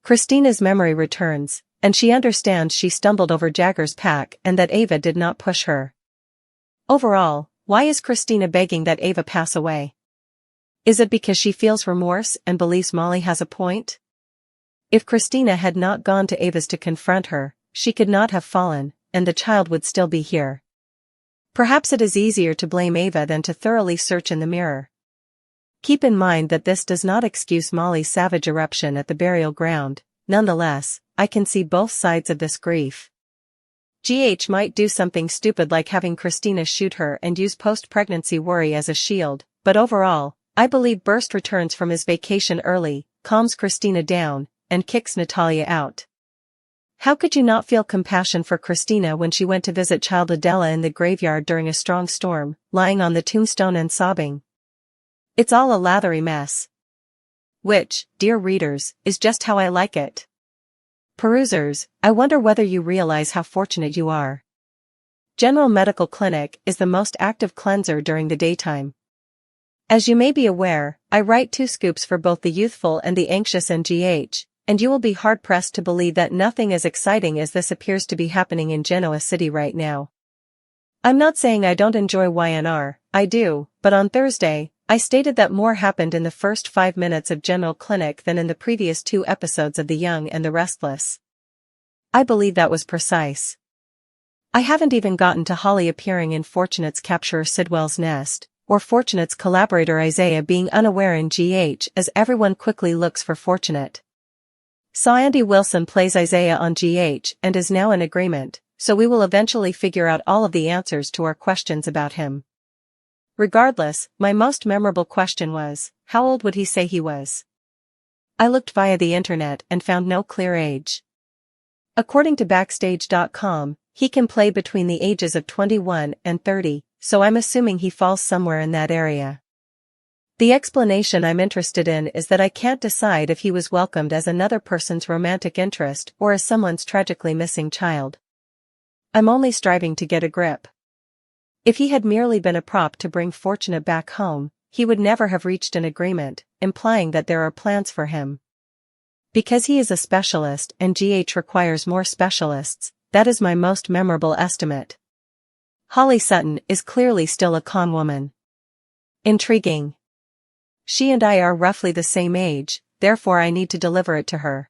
Christina's memory returns, and she understands she stumbled over Jagger's pack and that Ava did not push her. Overall, why is Christina begging that Ava pass away? Is it because she feels remorse and believes Molly has a point? If Christina had not gone to Ava's to confront her, she could not have fallen, and the child would still be here. Perhaps it is easier to blame Ava than to thoroughly search in the mirror. Keep in mind that this does not excuse Molly's savage eruption at the burial ground. Nonetheless, I can see both sides of this grief. GH might do something stupid like having Christina shoot her and use post-pregnancy worry as a shield, but overall, I believe Burst returns from his vacation early, calms Christina down, and kicks Natalia out. How could you not feel compassion for Christina when she went to visit child Adela in the graveyard during a strong storm, lying on the tombstone and sobbing? It's all a lathery mess. Which, dear readers, is just how I like it. Perusers, I wonder whether you realize how fortunate you are. General Medical Clinic is the most active cleanser during the daytime. As you may be aware, I write 2 scoops for both the youthful and the anxious in GH, and you will be hard-pressed to believe that nothing as exciting as this appears to be happening in Genoa City right now. I'm not saying I don't enjoy YNR, I do, but on Thursday, I stated that more happened in the first 5 minutes of General Clinic than in the previous 2 episodes of The Young and the Restless. I believe that was precise. I haven't even gotten to Holly appearing in Fortunate's capturer Sidwell's nest, or Fortunate's collaborator Isaiah being unaware in GH as everyone quickly looks for Fortunate. Andy Wilson plays Isaiah on GH and is now in agreement, so we will eventually figure out all of the answers to our questions about him. Regardless, my most memorable question was, how old would he say he was? I looked via the internet and found no clear age. According to Backstage.com, he can play between the ages of 21 and 30, so I'm assuming he falls somewhere in that area. The explanation I'm interested in is that I can't decide if he was welcomed as another person's romantic interest or as someone's tragically missing child. I'm only striving to get a grip. If he had merely been a prop to bring Fortunate back home, he would never have reached an agreement, implying that there are plans for him. Because he is a specialist and GH requires more specialists, that is my most memorable estimate. Holly Sutton is clearly still a con woman. Intriguing. She and I are roughly the same age, therefore I need to deliver it to her.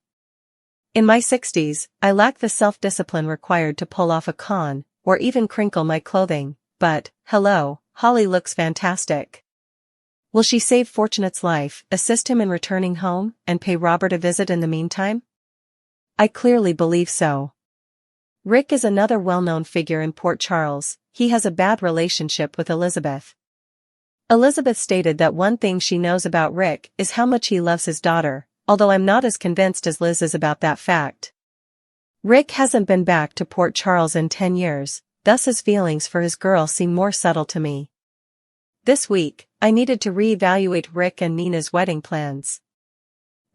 In my 60s, I lack the self-discipline required to pull off a con, or even crinkle my clothing, but, hello, Holly looks fantastic. Will she save Fortunate's life, assist him in returning home, and pay Robert a visit in the meantime? I clearly believe so. Rick is another well-known figure in Port Charles. He has a bad relationship with Elizabeth. Elizabeth stated that one thing she knows about Rick is how much he loves his daughter, although I'm not as convinced as Liz is about that fact. Rick hasn't been back to Port Charles in 10 years, thus his feelings for his girl seem more subtle to me. This week, I needed to reevaluate Rick and Nina's wedding plans.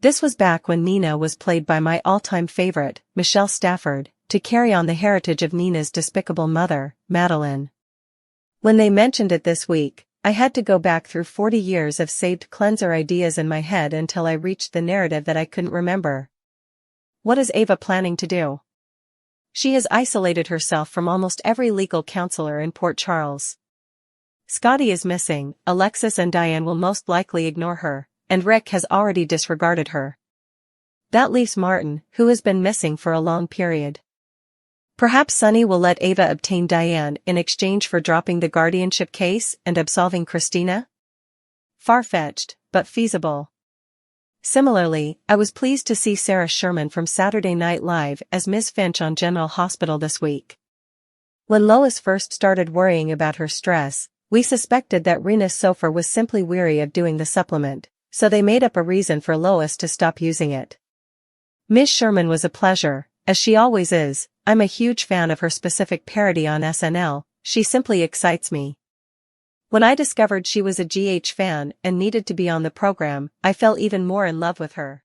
This was back when Nina was played by my all-time favorite, Michelle Stafford, to carry on the heritage of Nina's despicable mother, Madeline. When they mentioned it this week, I had to go back through 40 years of saved cleanser ideas in my head until I reached the narrative that I couldn't remember. What is Ava planning to do? She has isolated herself from almost every legal counselor in Port Charles. Scotty is missing, Alexis and Diane will most likely ignore her, and Rick has already disregarded her. That leaves Martin, who has been missing for a long period. Perhaps Sonny will let Ava obtain Diane in exchange for dropping the guardianship case and absolving Christina? Far-fetched, but feasible. Similarly, I was pleased to see Sarah Sherman from Saturday Night Live as Ms. Finch on General Hospital this week. When Lois first started worrying about her stress, we suspected that Rena Sofer was simply weary of doing the supplement, so they made up a reason for Lois to stop using it. Ms. Sherman was a pleasure, as she always is. I'm a huge fan of her specific parody on SNL, she simply excites me. When I discovered she was a GH fan and needed to be on the program, I fell even more in love with her.